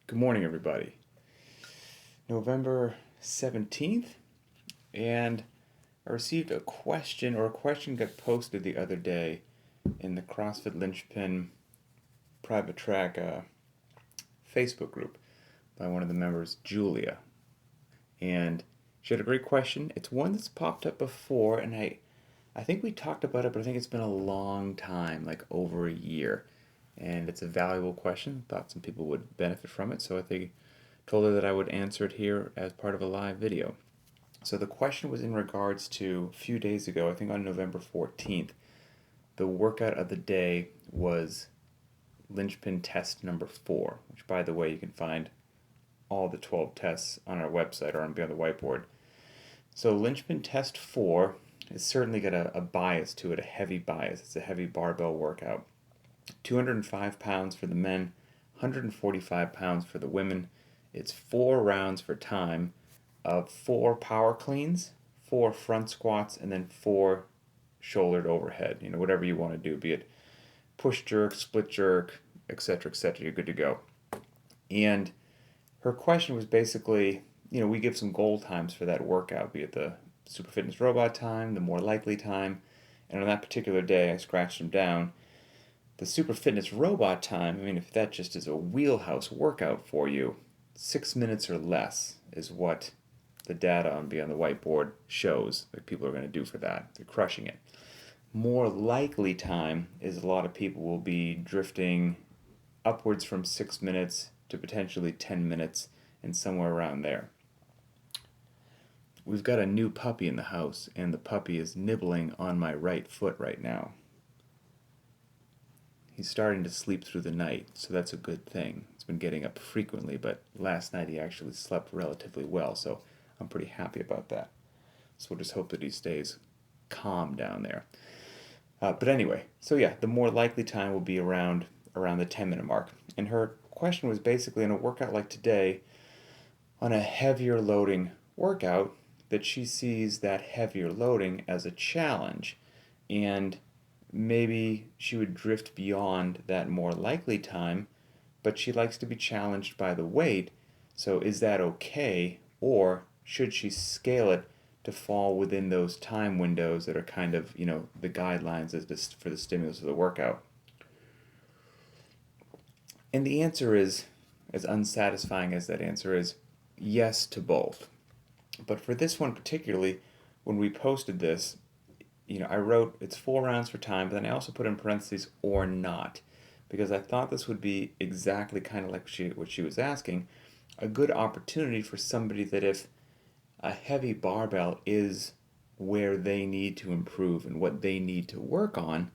Good morning, everybody. November 17th, and I received a question, or a question got posted the other day in the CrossFit Linchpin private track Facebook group by one of the members, Julia. And she had a great question. It's one that's popped up before, and I think we talked about it, but I think it's been a long time, like over a year. And it's a valuable question. Thought some people would benefit from it, so told her that I would answer it here as part of a live video. So the question was in regards to a few days ago, I think on November 14th, the workout of the day was Linchpin Test number 4, which, by the way, you can find all the 12 tests on our website or on Beyond the Whiteboard. So Linchpin Test 4 has certainly got a bias to it, a heavy bias. It's a heavy barbell workout. 205 pounds for the men, 145 pounds for the women. It's 4 rounds for time of 4 power cleans, 4 front squats, and then 4 shouldered overhead. Whatever you want to do, be it push jerk, split jerk, etc., etc., you're good to go. And her question was basically, we give some goal times for that workout, be it the Super Fitness Robot time, the more likely time, and on that particular day, I scratched them down. The Super Fitness Robot time, if that just is a wheelhouse workout for you, 6 minutes or less is what the data on Beyond the Whiteboard shows that people are going to do for that. They're crushing it. More likely time is a lot of people will be drifting upwards from 6 minutes to potentially 10 minutes and somewhere around there. We've got a new puppy in the house, and the puppy is nibbling on my right foot right now. He's starting to sleep through the night, so that's a good thing. He's been getting up frequently, but last night he actually slept relatively well, so I'm pretty happy about that. So we'll just hope that he stays calm down there. But anyway, so yeah, the more likely time will be around the 10-minute mark. And her question was basically, in a workout like today, on a heavier loading workout, that she sees that heavier loading as a challenge, and maybe she would drift beyond that more likely time, but she likes to be challenged by the weight. So is that okay, or should she scale it to fall within those time windows that are kind of, the guidelines for the stimulus of the workout? And the answer is, as unsatisfying as that answer is, yes to both. But for this one particularly, when we posted this, I wrote it's 4 rounds for time, but then I also put in parentheses or not, because I thought this would be exactly kind of like what she was asking, a good opportunity for somebody that if a heavy barbell is where they need to improve and what they need to work on,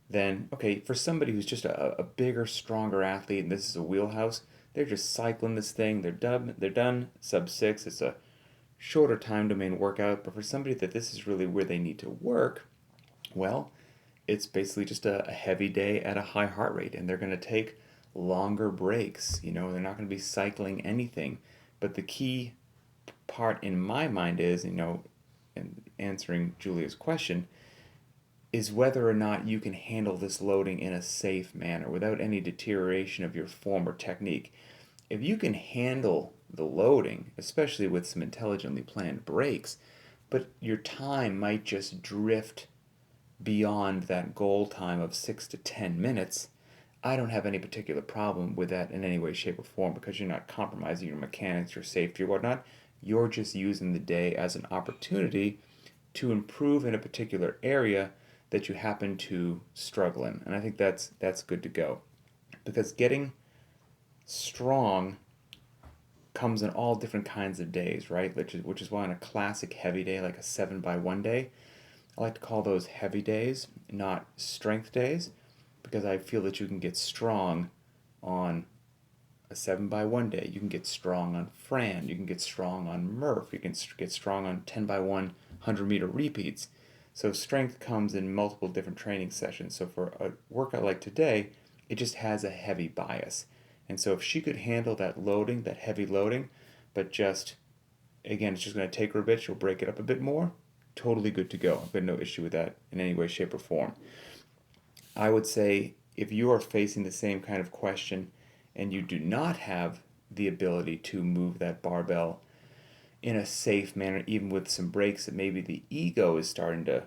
then, okay, for somebody who's just a bigger, stronger athlete, and this is a wheelhouse, they're just cycling this thing, they're done, sub 6, it's a shorter time domain workout. But for somebody that this is really where they need to work, well, it's basically just a heavy day at a high heart rate, and they're going to take longer breaks. They're not going to be cycling anything. But the key part in my mind is, in answering Julia's question, is whether or not you can handle this loading in a safe manner without any deterioration of your form or technique. If you can handle the loading, especially with some intelligently planned breaks, but your time might just drift beyond that goal time of 6 to 10 minutes, I don't have any particular problem with that in any way, shape, or form, because you're not compromising your mechanics, your safety, or whatnot. You're just using the day as an opportunity to improve in a particular area that you happen to struggle in. And I think that's good to go. Because getting strong comes in all different kinds of days, right? Which is why on a classic heavy day, like a 7x1 day, I like to call those heavy days, not strength days, because I feel that you can get strong on a 7x1 day. You can get strong on Fran. You can get strong on Murph. You can get strong on 10x1 100-meter repeats. So strength comes in multiple different training sessions. So for a workout like today, it just has a heavy bias. And so if she could handle that loading, that heavy loading, but just, again, it's just going to take her a bit, she'll break it up a bit more, totally good to go. I've got no issue with that in any way, shape, or form. I would say if you are facing the same kind of question and you do not have the ability to move that barbell in a safe manner, even with some breaks that maybe the ego is starting to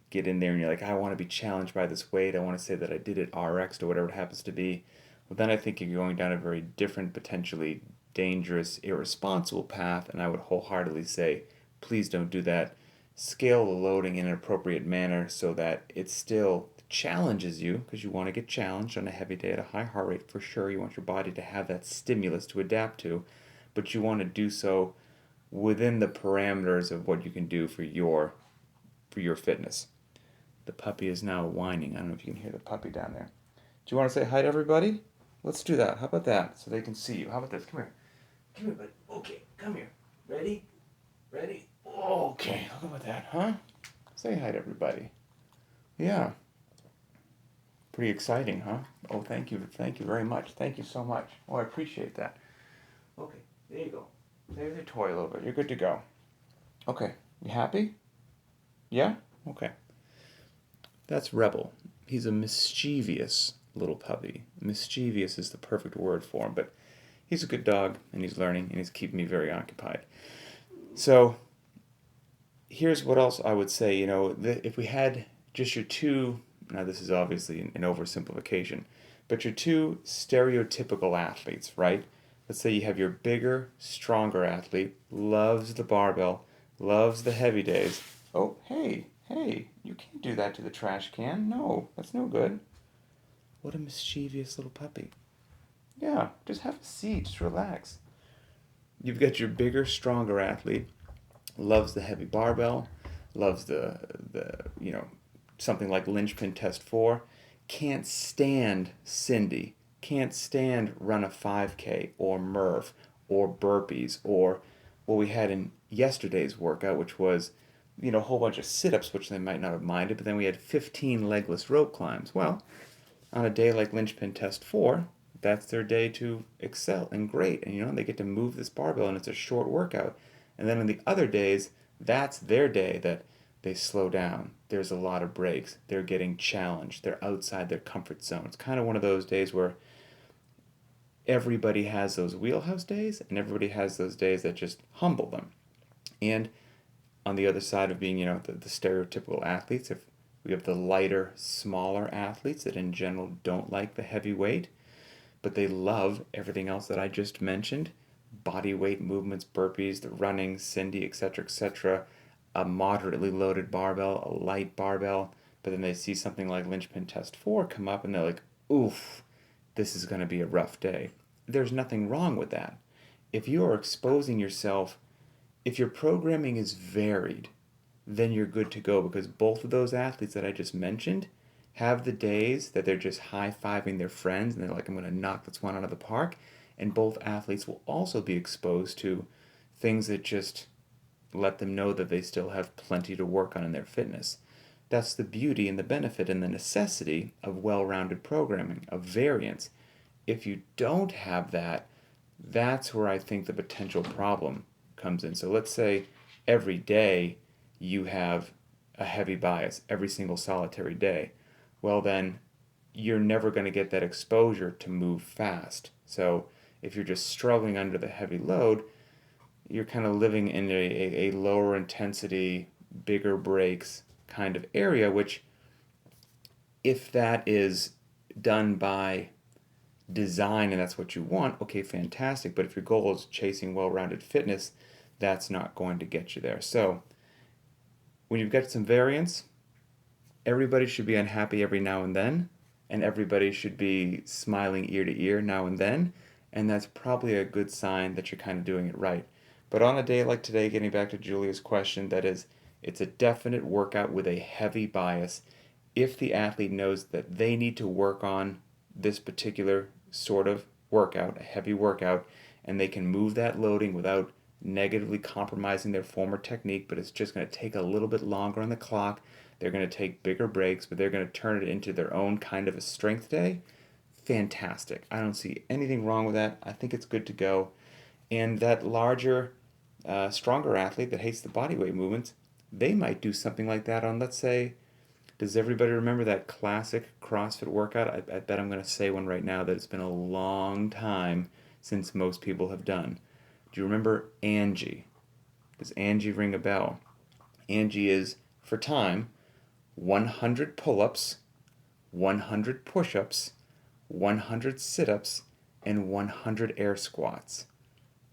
get in there, and you're like, I want to be challenged by this weight. I want to say that I did it RX or whatever it happens to be. Well, then I think you're going down a very different, potentially dangerous, irresponsible path, and I would wholeheartedly say, please don't do that. Scale the loading in an appropriate manner so that it still challenges you, because you want to get challenged on a heavy day at a high heart rate for sure. You want your body to have that stimulus to adapt to, but you want to do so within the parameters of what you can do for your fitness. The puppy is now whining. I don't know if you can hear the puppy down there. Do you want to say hi to everybody? Let's do that. How about that? So they can see you. How about this? Come here. Come here, bud. Okay, come here. Ready? Ready? Okay, how about that, huh? Say hi to everybody. Yeah. Pretty exciting, huh? Oh, thank you. Thank you very much. Thank you so much. Oh, I appreciate that. Okay, there you go. There's your toy a little bit. You're good to go. Okay, you happy? Yeah? Okay. That's Rebel. He's a mischievous little puppy. Mischievous is the perfect word for him, but he's a good dog, and he's learning, and he's keeping me very occupied. So, here's what else I would say. If we had just your two, now this is obviously an oversimplification, but your two stereotypical athletes, right? Let's say you have your bigger, stronger athlete, loves the barbell, loves the heavy days. Oh, hey, you can't do that to the trash can. No, that's no good. What a mischievous little puppy. Yeah, just have a seat, just relax. You've got your bigger, stronger athlete, loves the heavy barbell, loves the something like Linchpin Test 4, can't stand Cindy, can't stand run a 5K or Murph or burpees or what we had in yesterday's workout, which was a whole bunch of sit-ups, which they might not have minded, but then we had 15 legless rope climbs. Well, on a day like Linchpin Test 4, that's their day to excel and great, and they get to move this barbell, and it's a short workout. And then on the other days, that's their day that they slow down. There's a lot of breaks. They're getting challenged. They're outside their comfort zone. It's kind of one of those days where everybody has those wheelhouse days, and everybody has those days that just humble them. And on the other side of being, the stereotypical athletes, if we have the lighter, smaller athletes that in general don't like the heavy weight, but they love everything else that I just mentioned, body weight movements, burpees, the running, Cindy, etc., a moderately loaded barbell, a light barbell, but then they see something like Linchpin Test 4 come up and they're like, oof, this is going to be a rough day. There's nothing wrong with that. If you are exposing yourself, if your programming is varied, then you're good to go, because both of those athletes that I just mentioned have the days that they're just high-fiving their friends and they're like, I'm going to knock this one out of the park. And both athletes will also be exposed to things that just let them know that they still have plenty to work on in their fitness. That's the beauty and the benefit and the necessity of well-rounded programming, of variance. If you don't have that, that's where I think the potential problem comes in. So let's say every day you have a heavy bias, every single solitary day. Well, then you're never going to get that exposure to move fast. So if you're just struggling under the heavy load, you're kind of living in a lower intensity, bigger breaks kind of area, which if that is done by design and that's what you want, okay, fantastic. But if your goal is chasing well-rounded fitness, that's not going to get you there. So when you've got some variance, everybody should be unhappy every now and then, and everybody should be smiling ear to ear now and then, and that's probably a good sign that you're kind of doing it right. But on a day like today, getting back to Julia's question, that is, it's a definite workout with a heavy bias. If the athlete knows that they need to work on this particular sort of workout, a heavy workout, and they can move that loading without negatively compromising their former technique, but it's just going to take a little bit longer on the clock. They're going to take bigger breaks, but they're going to turn it into their own kind of a strength day. Fantastic. I don't see anything wrong with that. I think it's good to go. And that larger, stronger athlete that hates the body weight movements, they might do something like that on, let's say, Does everybody remember that classic CrossFit workout? I bet I'm going to say one right now that it's been a long time since most people have done. Do you remember Angie? Does Angie ring a bell? Angie is, for time, 100 pull-ups, 100 push-ups, 100 sit-ups, and 100 air squats.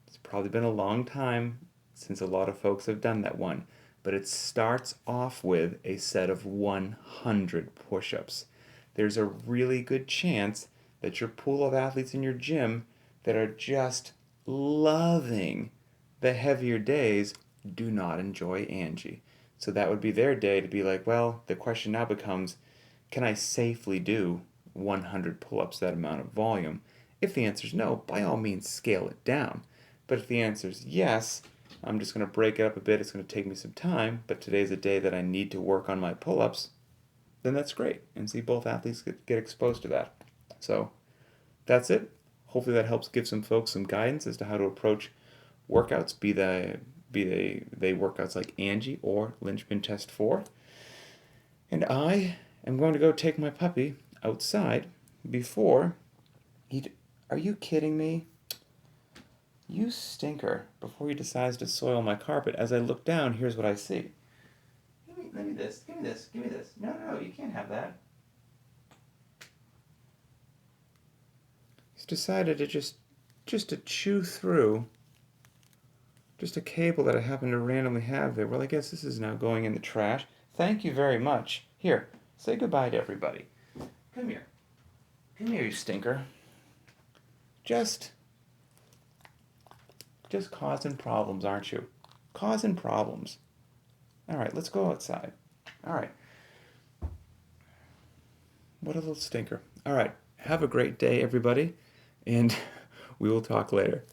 It's probably been a long time since a lot of folks have done that one, but it starts off with a set of 100 push-ups. There's a really good chance that your pool of athletes in your gym that are just loving the heavier days do not enjoy Angie. So that would be their day to be like, well, the question now becomes, can I safely do 100 pull-ups, that amount of volume? If the answer is no, by all means scale it down. But if the answer is yes, I'm just going to break it up a bit, it's going to take me some time, but today's a day that I need to work on my pull-ups, then that's great. And see, both athletes get exposed to that. So that's it. Hopefully that helps give some folks some guidance as to how to approach workouts, be they workouts like Angie or Linchpin Test 4. And I am going to go take my puppy outside before he... Are you kidding me? You stinker. Before he decides to soil my carpet, as I look down, here's what I see. Give me this. Give me this. Give me this. No, you can't have that. He's decided to just to chew through just a cable that I happen to randomly have there. Well, I guess this is now going in the trash. Thank you very much. Here, say goodbye to everybody. Come here. Come here, you stinker. Just causing problems, aren't you? Causing problems. All right, let's go outside. All right. What a little stinker. All right, have a great day, everybody, and we will talk later.